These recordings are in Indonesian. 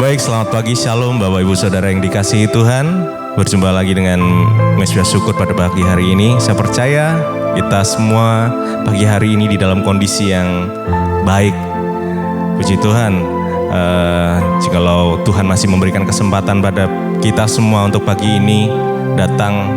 Baik, selamat pagi, shalom Bapak Ibu Saudara yang dikasihi Tuhan. Berjumpa lagi dengan Mesbah Syukur pada pagi hari ini. Saya percaya kita semua pagi hari ini di dalam kondisi yang baik. Puji Tuhan, jikalau Tuhan masih memberikan kesempatan pada kita semua untuk pagi ini datang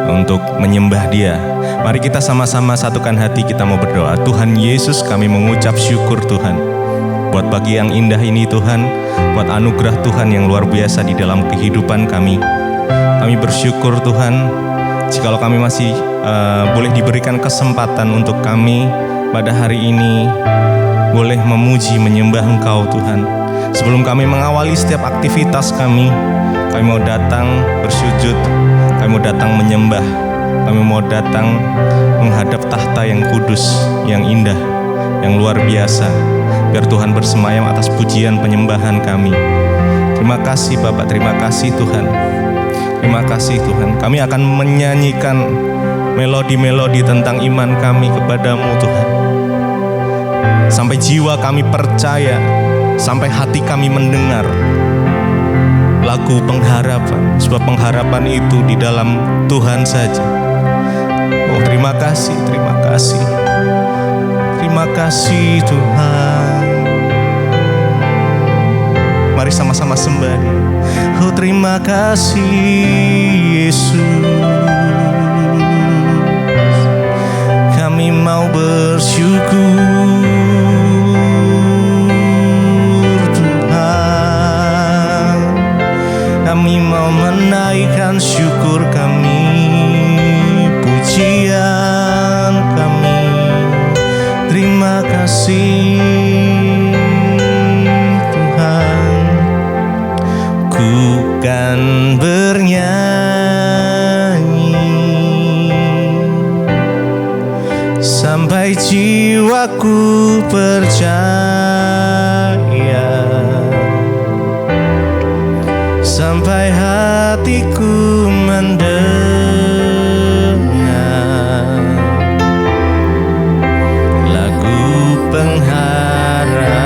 untuk menyembah Dia. Mari kita sama-sama satukan hati, kita mau berdoa. Tuhan Yesus, kami mengucap syukur Tuhan buat pagi yang indah ini Tuhan, buat anugerah Tuhan yang luar biasa di dalam kehidupan kami. Kami bersyukur Tuhan, jikalau kami masih boleh diberikan kesempatan untuk kami pada hari ini boleh memuji, menyembah Engkau Tuhan. Sebelum kami mengawali setiap aktivitas kami mau datang bersujud, kami mau datang menyembah, kami mau datang menghadap tahta yang kudus, yang indah, yang luar biasa. Biar Tuhan bersemayam atas pujian penyembahan kami. Terima kasih Bapak, terima kasih Tuhan. Terima kasih Tuhan. Kami akan menyanyikan melodi-melodi tentang iman kami kepadamu Tuhan. Sampai jiwa kami percaya, sampai hati kami mendengar lagu pengharapan. Sebab pengharapan itu di dalam Tuhan saja. Oh, terima kasih, terima kasih. Terima kasih Tuhan. Mari sama-sama sembah Dia. Oh, terima kasih Yesus. Kami mau bersyukur Tuhan. Kami mau menaikkan syukur kami, pujian kami. Terima kasih Tuhan. Ku kan bernyanyi sampai jiwaku percaya, sampai hatiku mendengar pengharapan.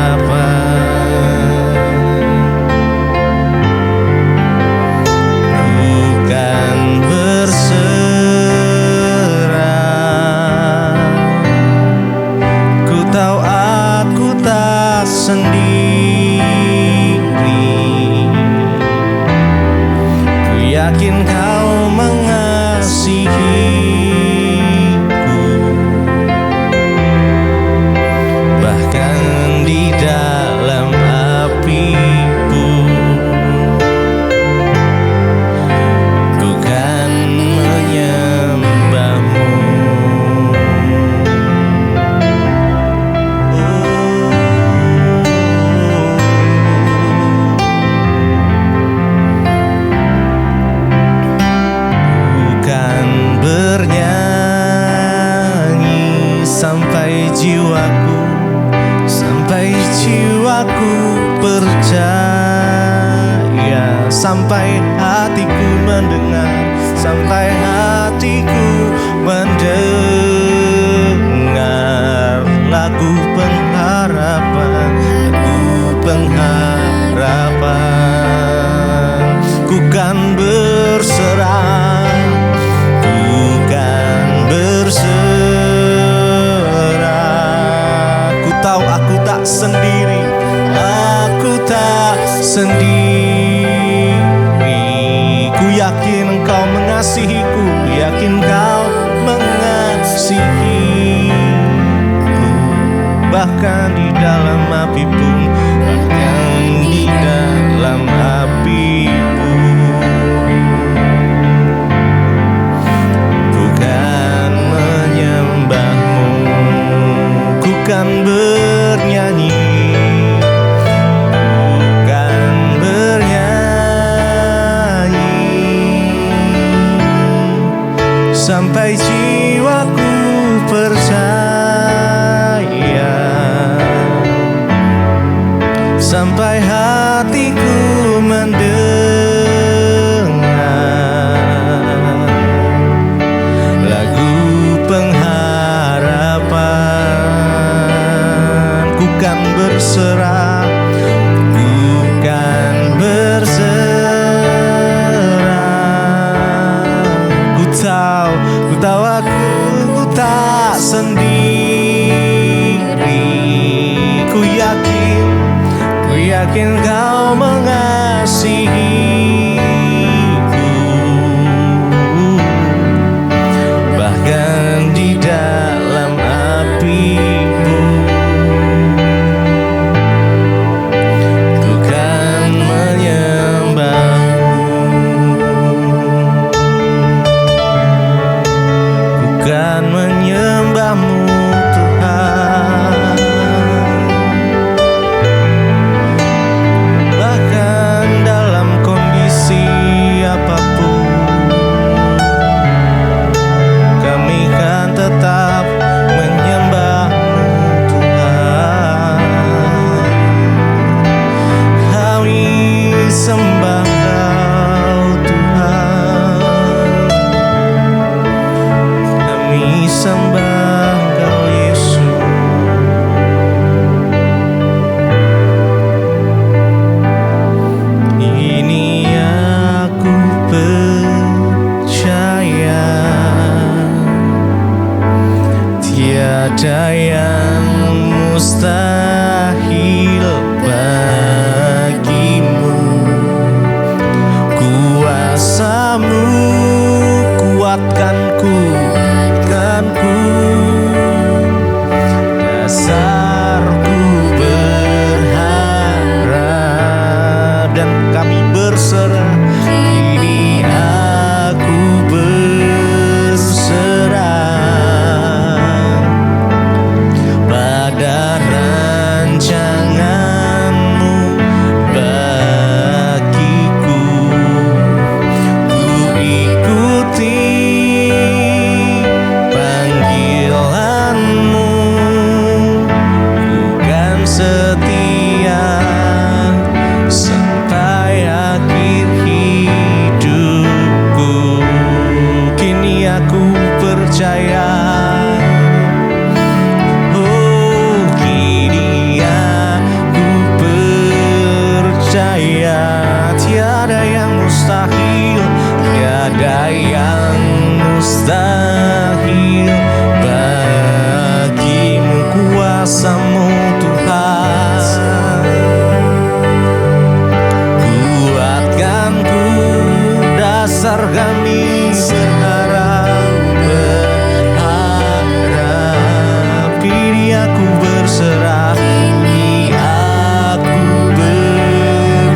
Bukan berserah, ku tahu aku tak sendiri. Ku yakin Kau mengasihiku, di dalam api pun ku kan menyembahmu. Bukan bernyanyi sampai jiwaku percaya, sampai hatiku mendengar, sampai hatiku mendengar lagu pengharapan, lagu pengharapan. Ku kan berserah, ku kan berserah. Ku tahu aku tak sendiri, aku tak sendiri. Ku yakin Engkau mengasihiku, ku yakin Kau mengasihiku. Bahkan di dalam api pun, bahkan di dalam api pun, ku kan menyembahmu, ku kan bernyanyi. Sampai jiwaku percaya, sampai hatiku mendengar lagu pengharapan. Ku kan berserah, ku kan tahu aku tak sendiri. Ku yakin kau mengasihiku, bahkan di dalam apimu. Ku kan menyembahmu, ku kan menyembahmu Tuhan. Bahkan dalam kondisi apapun, kami kan tetap menyembahmu Tuhan. Kami sembah Kau Tuhan, kami sembah Kau Yesus. Ini aku percaya, tiada yang mustahil bagimu. Kuasa-Mu kuatkanku, dasarku berharap dan kami berserah. Kini aku berserah pada rancangan-Mu bagiku. Ku ikuti panggilan-Mu, ku kan setia sampai akhir hidupku. Kini aku percaya, oh kini aku percaya, tiada yang mustahil, tiada yang mustahil bagimu. Kuasa-Mu Tuhan, kuatkanku, dasar kami berharap. Kini aku berserah, kini aku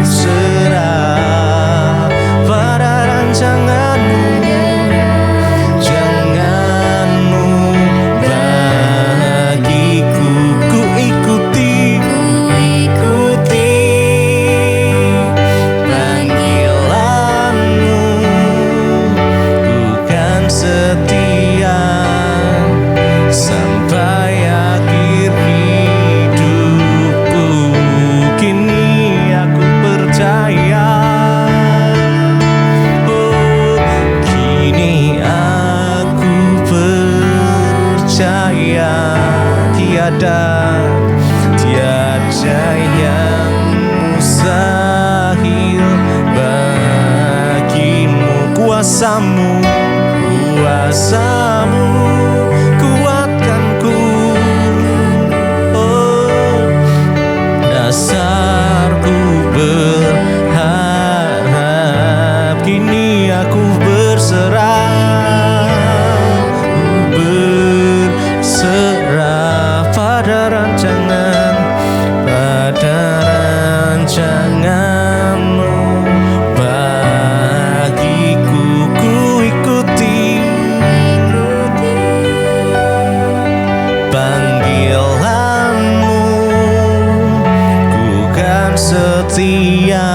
berserah pada rancangan-Mu, jangan-Mu bagiku. Ku ikuti panggilan-Mu, ku kan setia sampai akhir hidupku. Kini aku percaya, oh kini aku percaya, tiada yang mustahil bagimu. Kuasa-Mu kuatkanku, oh dasarku berharap. Kini aku berserah pada rancangan-Mu bagiku. Ku ikuti panggilan-Mu, ku kan setia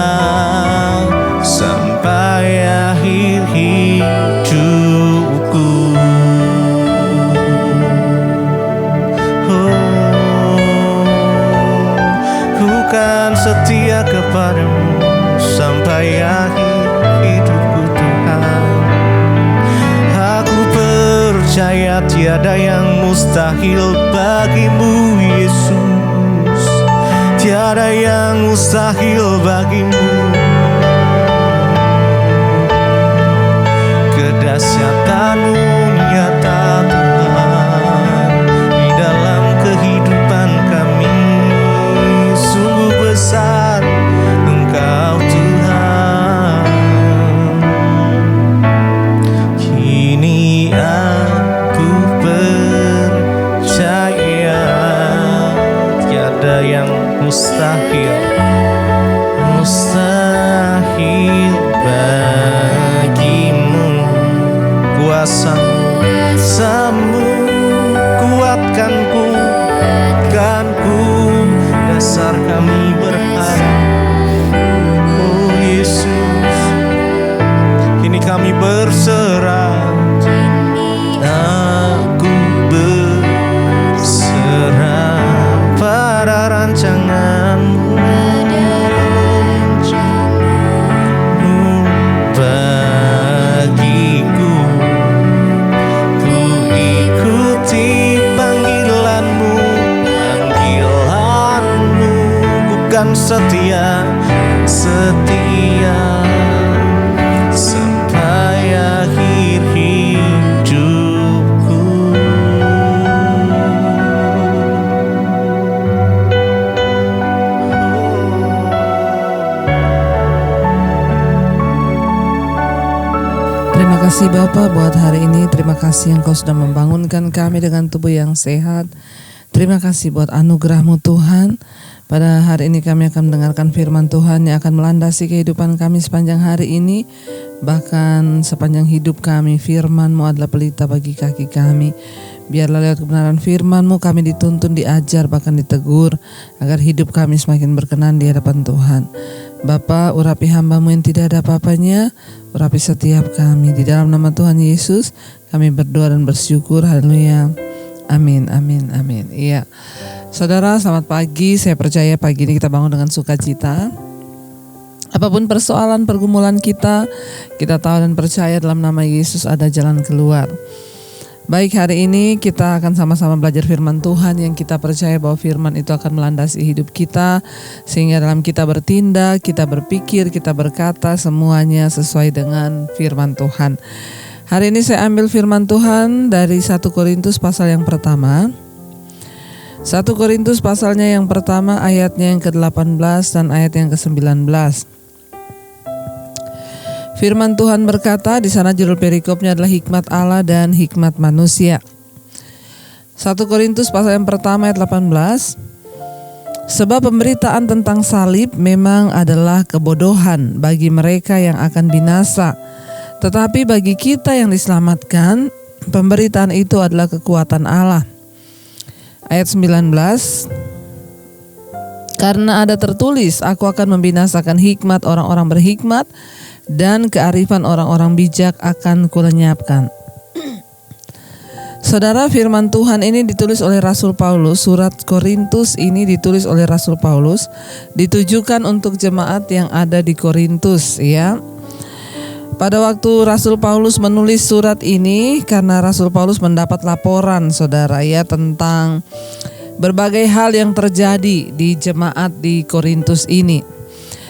sampai akhir hidupku. Ku kan setia kepadamu sampai akhir hidupku Tuhan. Aku percaya tiada yang mustahil bagimu Yesus, tiada yang mustahil bagimu. Kedahsyatan-Mu yang mustahil, mustahil bagimu. Kuasamu kuatkanku, dasar kami berharap. Oh Yesus, kini kami berserah. Aku berserah pada rancangan-Mu bagiku. Ku ikuti panggilan-Mu, bukan setia sampai akhir hidupku. Terima kasih Bapa buat hari ini. Terima kasih Engkau sudah membangunkan kami dengan tubuh yang sehat. Terima kasih buat anugerah-Mu Tuhan. Pada hari ini kami akan mendengarkan firman Tuhan yang akan melandasi kehidupan kami sepanjang hari ini. Bahkan sepanjang hidup kami, firman-Mu adalah pelita bagi kaki kami. Biarlah lewat kebenaran firman-Mu kami dituntun, diajar, bahkan ditegur, agar hidup kami semakin berkenan di hadapan Tuhan. Bapa, urapi hamba-Mu yang tidak ada apa-apanya, urapi setiap kami. Di dalam nama Tuhan Yesus kami berdoa dan bersyukur. Haleluya. Amin, amin, amin. Iya. Saudara, selamat pagi. Saya percaya pagi ini kita bangun dengan sukacita. Apapun persoalan pergumulan kita tahu dan percaya dalam nama Yesus ada jalan keluar. Baik, hari ini kita akan sama-sama belajar firman Tuhan yang kita percaya bahwa firman itu akan melandasi hidup kita, sehingga dalam kita bertindak, kita berpikir, kita berkata, semuanya sesuai dengan firman Tuhan. Hari ini saya ambil firman Tuhan dari 1 Korintus pasal yang pertama. 1 Korintus pasalnya yang pertama, ayatnya yang ke-18 dan ayat yang ke-19. Firman Tuhan berkata, di sana judul perikopnya adalah hikmat Allah dan hikmat manusia. 1 Korintus pasal yang pertama ayat 18. Sebab pemberitaan tentang salib memang adalah kebodohan bagi mereka yang akan binasa, tetapi bagi kita yang diselamatkan, pemberitaan itu adalah kekuatan Allah. Ayat 19, karena ada tertulis, aku akan membinasakan hikmat orang-orang berhikmat dan kearifan orang-orang bijak akan kulenyapkan. Saudara, firman Tuhan ini ditulis oleh Rasul Paulus. Surat Korintus ini ditulis oleh Rasul Paulus, ditujukan untuk jemaat yang ada di Korintus, ya. Pada waktu Rasul Paulus menulis surat ini, karena Rasul Paulus mendapat laporan, saudara, ya, tentang berbagai hal yang terjadi di jemaat di Korintus ini.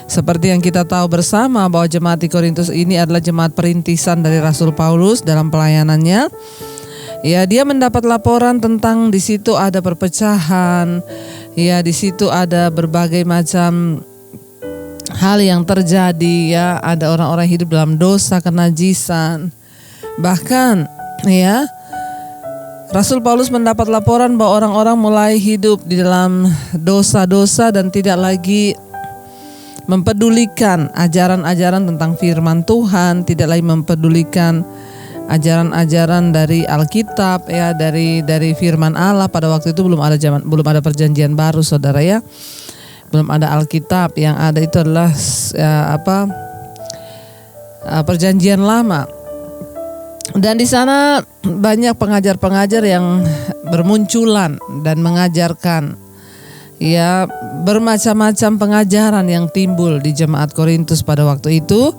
Seperti yang kita tahu bersama bahwa jemaat di Korintus ini adalah jemaat perintisan dari Rasul Paulus dalam pelayanannya. Ya, dia mendapat laporan tentang di situ ada perpecahan, ya, di situ ada berbagai macam hal yang terjadi, ya, ada orang-orang hidup dalam dosa, kenajisan. Bahkan, ya, Rasul Paulus mendapat laporan bahwa orang-orang mulai hidup di dalam dosa-dosa dan tidak lagi mempedulikan ajaran-ajaran tentang firman Tuhan, tidak lagi mempedulikan ajaran-ajaran dari Alkitab, ya, dari firman Allah. Pada waktu itu belum ada perjanjian baru, saudara, ya. Belum ada Alkitab, yang ada itu adalah perjanjian lama. Dan di sana banyak pengajar-pengajar yang bermunculan dan mengajarkan, ya, bermacam-macam pengajaran yang timbul di jemaat Korintus pada waktu itu,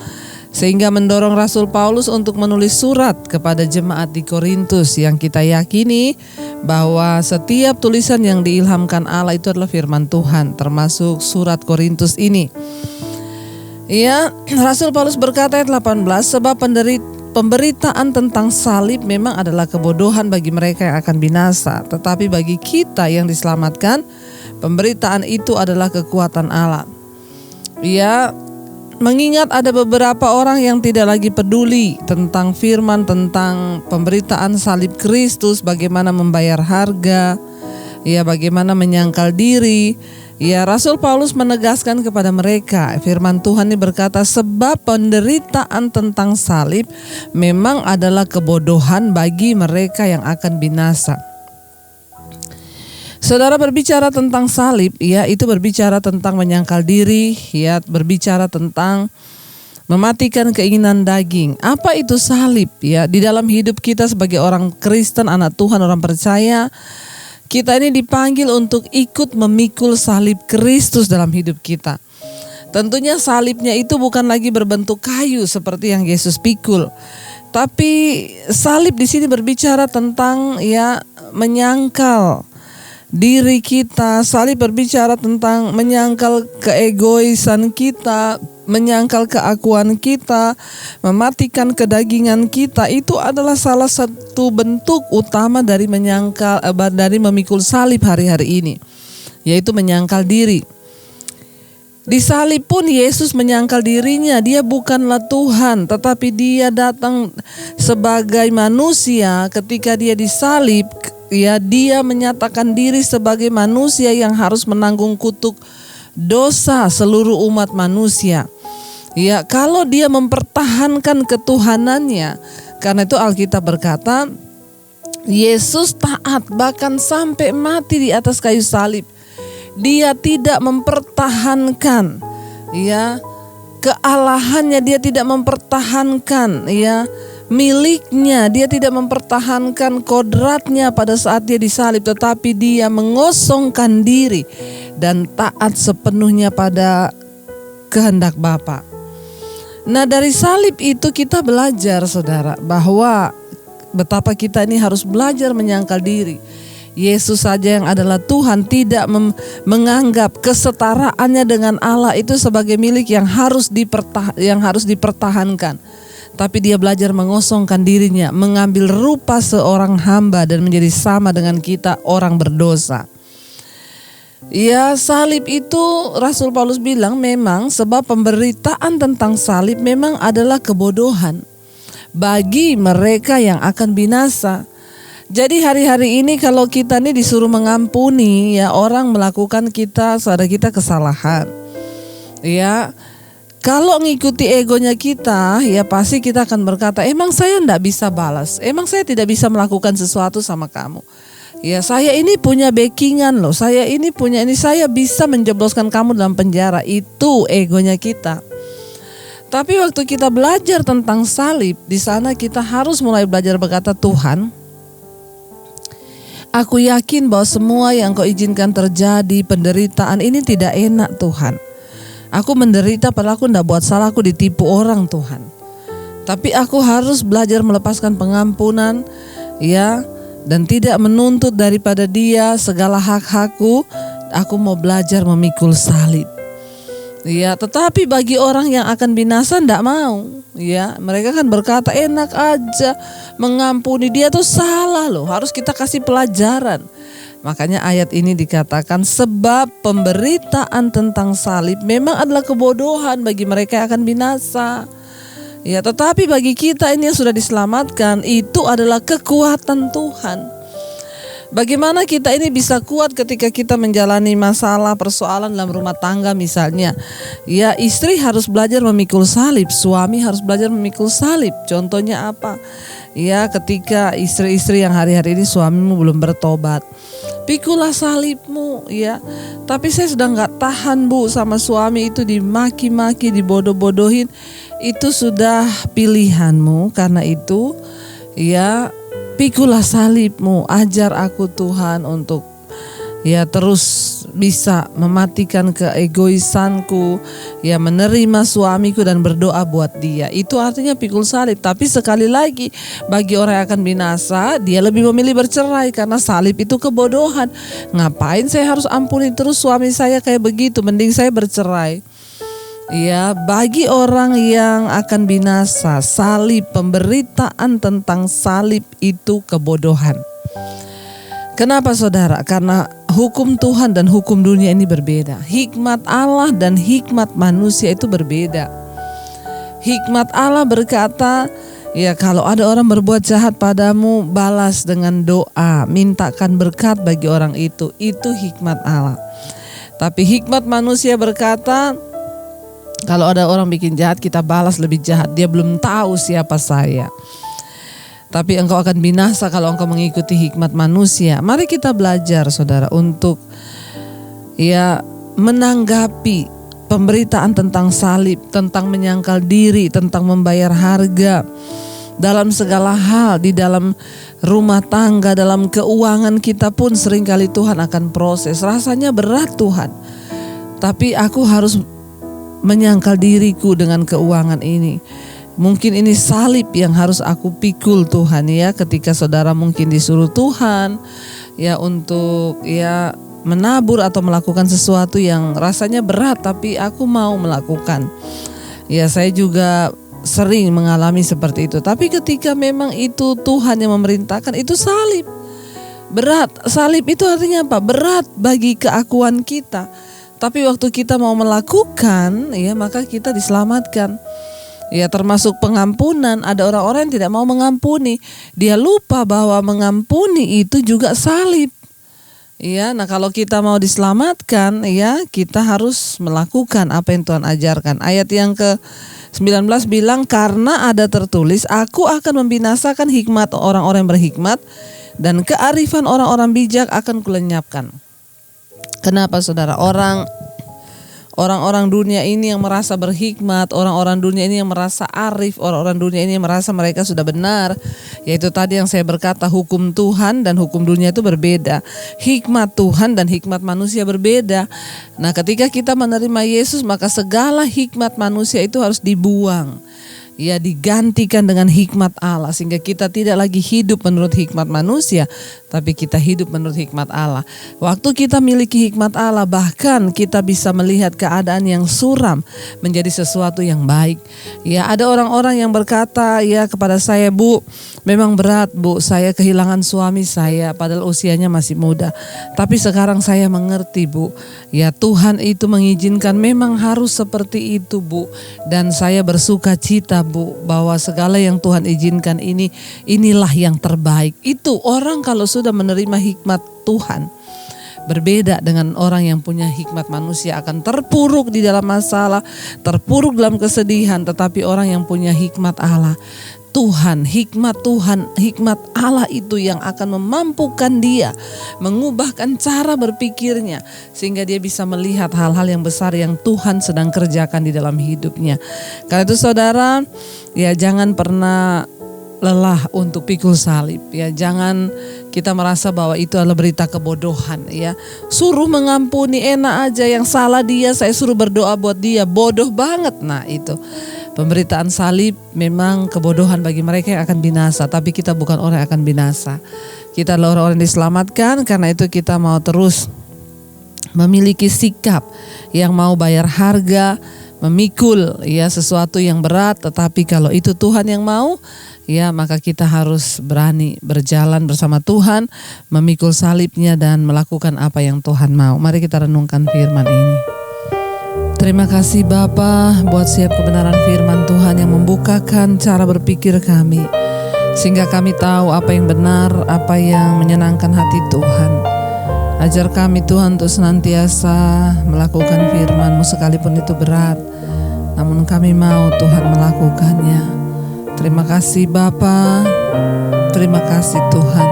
sehingga mendorong Rasul Paulus untuk menulis surat kepada jemaat di Korintus, yang kita yakini bahwa setiap tulisan yang diilhamkan Allah itu adalah firman Tuhan, termasuk surat Korintus ini. Ya, Rasul Paulus berkata ayat 18, sebab pemberitaan tentang salib memang adalah kebodohan bagi mereka yang akan binasa, tetapi bagi kita yang diselamatkan, pemberitaan itu adalah kekuatan Allah. Ya, mengingat ada beberapa orang yang tidak lagi peduli tentang firman, tentang pemberitaan salib Kristus, bagaimana membayar harga, ya, bagaimana menyangkal diri, Ya, Rasul Paulus menegaskan kepada mereka, firman Tuhan ini berkata, sebab penderitaan tentang salib memang adalah kebodohan bagi mereka yang akan binasa. Saudara, berbicara tentang salib, ya, itu berbicara tentang menyangkal diri, ya, berbicara tentang mematikan keinginan daging. Apa itu salib? Ya, di dalam hidup kita sebagai orang Kristen, anak Tuhan, orang percaya, kita ini dipanggil untuk ikut memikul salib Kristus dalam hidup kita. Tentunya salibnya itu bukan lagi berbentuk kayu seperti yang Yesus pikul. Tapi salib di sini berbicara tentang ya menyangkal diri kita. Salib berbicara tentang menyangkal keegoisan kita, menyangkal keakuan kita, mematikan kedagingan kita. Itu adalah salah satu bentuk utama dari menyangkal, dari memikul salib hari-hari ini, yaitu menyangkal diri. Di salib pun Yesus menyangkal dirinya. Dia bukanlah Tuhan, tetapi dia datang sebagai manusia. Ketika dia disalib, ya, dia menyatakan diri sebagai manusia yang harus menanggung kutuk dosa seluruh umat manusia. Ya, kalau dia mempertahankan ketuhanannya, karena itu Alkitab berkata, Yesus taat bahkan sampai mati di atas kayu salib. Dia tidak mempertahankan ya kealahannya, dia tidak mempertahankan ya miliknya, dia tidak mempertahankan kodratnya pada saat dia disalib, tetapi dia mengosongkan diri dan taat sepenuhnya pada kehendak Bapa. Nah, dari salib itu kita belajar, saudara, bahwa betapa kita ini harus belajar menyangkal diri. Yesus saja yang adalah Tuhan tidak menganggap kesetaraannya dengan Allah itu sebagai milik yang harus dipertahankan. Tapi dia belajar mengosongkan dirinya, mengambil rupa seorang hamba dan menjadi sama dengan kita, orang berdosa. Ya, salib itu Rasul Paulus bilang memang sebab pemberitaan tentang salib memang adalah kebodohan bagi mereka yang akan binasa. Jadi hari-hari ini kalau kita nih disuruh mengampuni, ya, orang melakukan saudara kita kesalahan, ya, kalau ngikuti egonya kita, ya pasti kita akan berkata, emang saya tidak bisa balas, emang saya tidak bisa melakukan sesuatu sama kamu. Ya, saya ini punya backingan loh, saya ini punya ini, saya bisa menjebloskan kamu dalam penjara. Itu egonya kita. Tapi waktu kita belajar tentang salib, di sana kita harus mulai belajar berkata, Tuhan, aku yakin bahwa semua yang Kau izinkan terjadi, penderitaan ini tidak enak, Tuhan. Aku menderita padahal aku tidak buat salah, aku ditipu orang, Tuhan. Tapi aku harus belajar melepaskan pengampunan, ya, dan tidak menuntut daripada dia segala hak-hakku. Aku mau belajar memikul salib. Ya, tetapi bagi orang yang akan binasa tidak mau. Ya, mereka kan berkata enak aja mengampuni, dia tuh salah loh, harus kita kasih pelajaran. Makanya ayat ini dikatakan sebab pemberitaan tentang salib memang adalah kebodohan bagi mereka yang akan binasa. Ya, tetapi bagi kita ini yang sudah diselamatkan, itu adalah kekuatan Tuhan. Bagaimana kita ini bisa kuat ketika kita menjalani masalah, persoalan dalam rumah tangga misalnya. Ya, istri harus belajar memikul salib, suami harus belajar memikul salib. Contohnya apa? Ya, ketika istri-istri yang hari-hari ini suamimu belum bertobat, pikulah salibmu, ya. Tapi saya sudah gak tahan, Bu, sama suami itu dimaki-maki, dibodoh-bodohin. Itu sudah pilihanmu, karena itu ya pikulah salibmu, ajar aku Tuhan untuk ya terus bisa mematikan keegoisanku, ya menerima suamiku dan berdoa buat dia. Itu artinya pikul salib. Tapi sekali lagi bagi orang yang akan binasa, dia lebih memilih bercerai karena salib itu kebodohan. Ngapain saya harus ampuni terus suami saya kayak begitu, mending saya bercerai. Ya, bagi orang yang akan binasa, salib, pemberitaan tentang salib itu kebodohan. Kenapa, saudara? Karena hukum Tuhan dan hukum dunia ini berbeda. Hikmat Allah dan hikmat manusia itu berbeda. Hikmat Allah berkata, ya, kalau ada orang berbuat jahat padamu, balas dengan doa, mintakan berkat bagi orang itu. Itu hikmat Allah. Tapi hikmat manusia berkata, kalau ada orang bikin jahat, kita balas lebih jahat. Dia belum tahu siapa saya. Tapi engkau akan binasa kalau engkau mengikuti hikmat manusia. Mari kita belajar, saudara, untuk menanggapi pemberitaan tentang salib, tentang menyangkal diri, tentang membayar harga. Dalam segala hal, di dalam rumah tangga, dalam keuangan kita pun seringkali Tuhan akan proses. Rasanya berat Tuhan. Tapi aku harus menyangkal diriku dengan keuangan ini. Mungkin ini salib yang harus aku pikul Tuhan ya. Ketika saudara mungkin disuruh Tuhan untuk menabur atau melakukan sesuatu yang rasanya berat, tapi aku mau melakukan. Saya juga sering mengalami seperti itu. Tapi ketika memang itu Tuhan yang memerintahkan, itu salib. Berat. Salib itu artinya apa? Berat bagi keakuan kita. Tapi waktu kita mau melakukan, maka kita diselamatkan. Termasuk pengampunan. Ada orang-orang yang tidak mau mengampuni. Dia lupa bahwa mengampuni itu juga salib. Nah kalau kita mau diselamatkan, kita harus melakukan apa yang Tuhan ajarkan. Ayat yang ke-19 bilang, karena ada tertulis, aku akan membinasakan hikmat orang-orang yang berhikmat, dan kearifan orang-orang bijak akan kulenyapkan. Kenapa saudara? Orang-orang dunia ini yang merasa berhikmat, orang-orang dunia ini yang merasa arif, orang-orang dunia ini yang merasa mereka sudah benar. Yaitu tadi yang saya berkata, hukum Tuhan dan hukum dunia itu berbeda. Hikmat Tuhan dan hikmat manusia berbeda. Nah ketika kita menerima Yesus, maka segala hikmat manusia itu harus dibuang. Digantikan dengan hikmat Allah, sehingga kita tidak lagi hidup menurut hikmat manusia, tapi kita hidup menurut hikmat Allah. Waktu kita miliki hikmat Allah, bahkan kita bisa melihat keadaan yang suram menjadi sesuatu yang baik. Ada orang-orang yang berkata kepada saya, Bu, memang berat Bu, saya kehilangan suami saya padahal usianya masih muda. Tapi sekarang saya mengerti Bu, Tuhan itu mengizinkan memang harus seperti itu Bu. Dan saya bersuka cita Bu, bahwa segala yang Tuhan izinkan inilah yang terbaik. Itu orang kalau sudah menerima hikmat Tuhan, berbeda dengan orang yang punya hikmat manusia, akan terpuruk di dalam masalah, terpuruk dalam kesedihan. Tetapi orang yang punya hikmat Allah, hikmat Allah itu yang akan memampukan dia mengubahkan cara berpikirnya, sehingga dia bisa melihat hal-hal yang besar yang Tuhan sedang kerjakan di dalam hidupnya. Karena itu saudara, jangan pernah lelah untuk pikul salib. Jangan kita merasa bahwa itu adalah berita kebodohan. Suruh mengampuni enak aja, yang salah dia, saya suruh berdoa buat dia, bodoh banget. Nah itu pemberitaan salib memang kebodohan bagi mereka yang akan binasa. Tapi kita bukan orang yang akan binasa. Kita adalah orang-orang yang diselamatkan. Karena itu kita mau terus memiliki sikap yang mau bayar harga, memikul sesuatu yang berat. Tetapi kalau itu Tuhan yang mau, maka kita harus berani berjalan bersama Tuhan, memikul salibnya dan melakukan apa yang Tuhan mau. Mari kita renungkan firman ini. Terima kasih Bapa buat setiap kebenaran firman Tuhan yang membukakan cara berpikir kami, sehingga kami tahu apa yang benar, apa yang menyenangkan hati Tuhan. Ajar kami Tuhan untuk senantiasa melakukan firman-Mu sekalipun itu berat, namun kami mau Tuhan melakukannya. Terima kasih Bapa, terima kasih Tuhan.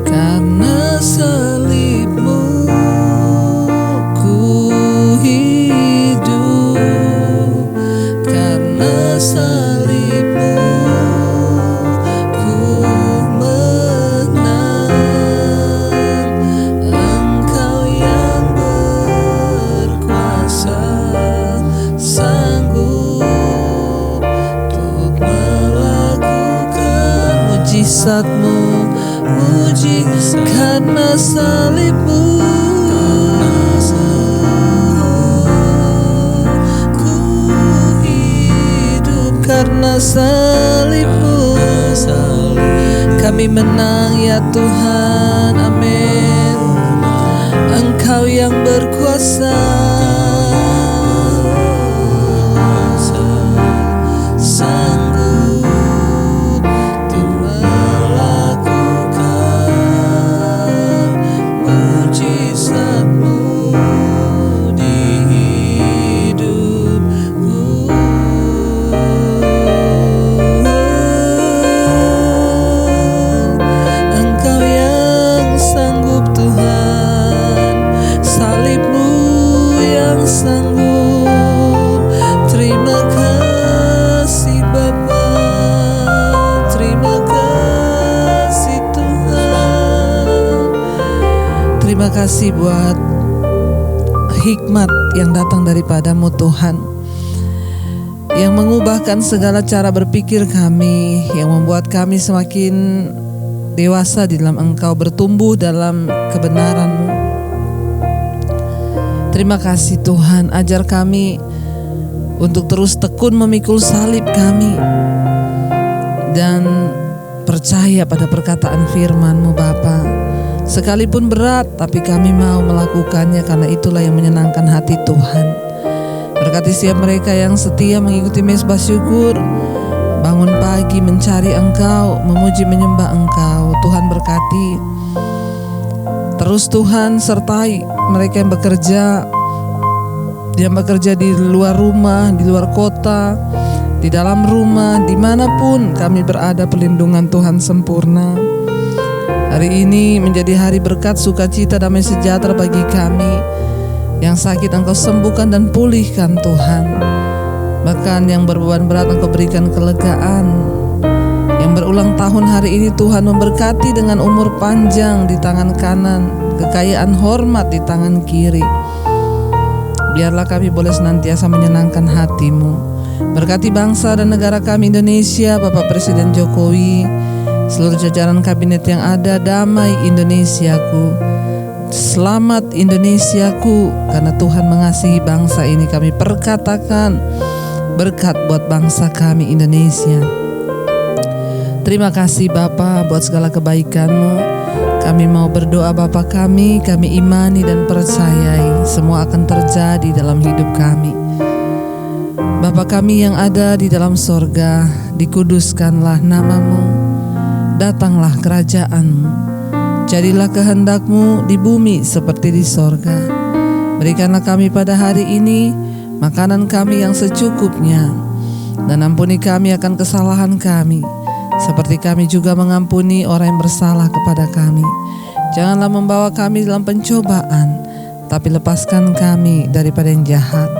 Karena salib-Mu ku hidup, karena salib-Mu ku menang. Engkau yang berkuasa, sanggup untuk melakukan mujizat-Mu, karena salib-Mu ku hidup, karena salib-Mu kami menang ya Tuhan, amin. Engkau yang berkuasa, sanggup untuk melakukan yang sanggup. Terima kasih Bapa, terima kasih Tuhan. Terima kasih buat hikmat yang datang daripadamu Tuhan, yang mengubahkan segala cara berpikir kami, yang membuat kami semakin dewasa di dalam Engkau, bertumbuh dalam kebenaran-Mu. Terima kasih Tuhan, ajar kami untuk terus tekun memikul salib kami dan percaya pada perkataan firman-Mu Bapa. Sekalipun berat, tapi kami mau melakukannya karena itulah yang menyenangkan hati Tuhan. Berkati setiap mereka yang setia mengikuti Mezbah Syukur, bangun pagi mencari Engkau, memuji menyembah Engkau. Tuhan berkati. Terus Tuhan sertai mereka yang bekerja di luar rumah, di luar kota, di dalam rumah, dimanapun kami berada, perlindungan Tuhan sempurna. Hari ini menjadi hari berkat, sukacita, damai sejahtera bagi kami. Yang sakit Engkau sembuhkan dan pulihkan Tuhan. Bahkan yang berbeban berat Engkau berikan kelegaan. Yang berulang tahun hari ini Tuhan memberkati dengan umur panjang di tangan kanan, kekayaan hormat di tangan kiri. Biarlah kami boleh senantiasa menyenangkan hati-Mu. Berkati bangsa dan negara kami Indonesia, Bapak Presiden Jokowi, seluruh jajaran kabinet yang ada. Damai Indonesiaku, selamat Indonesiaku, karena Tuhan mengasihi bangsa ini. Kami perkatakan berkat buat bangsa kami Indonesia. Terima kasih Bapa buat segala kebaikan-Mu. Kami mau berdoa Bapa kami imani dan percayai semua akan terjadi dalam hidup kami. Bapa kami yang ada di dalam sorga, dikuduskanlah nama-Mu, datanglah kerajaan-Mu, jadilah kehendak-Mu di bumi seperti di sorga. Berikanlah kami pada hari ini makanan kami yang secukupnya, dan ampuni kami akan kesalahan kami, seperti kami juga mengampuni orang yang bersalah kepada kami. Janganlah membawa kami dalam pencobaan, tapi lepaskan kami daripada yang jahat.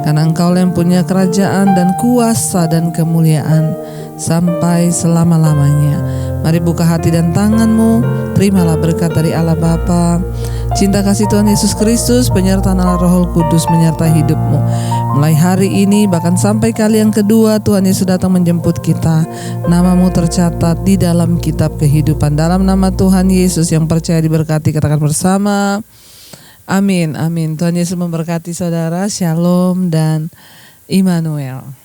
Karena Engkau yang punya kerajaan dan kuasa dan kemuliaan sampai selama-lamanya. Mari buka hati dan tangan-Mu, terimalah berkat dari Allah Bapa, cinta kasih Tuhan Yesus Kristus, penyertaan Allah Roh Kudus menyertai hidup-Mu. Mulai hari ini bahkan sampai kali yang kedua Tuhan Yesus datang menjemput kita, nama-Mu tercatat di dalam kitab kehidupan. Dalam nama Tuhan Yesus yang percaya diberkati, katakan bersama, amin, amin. Tuhan Yesus memberkati saudara, shalom dan Immanuel.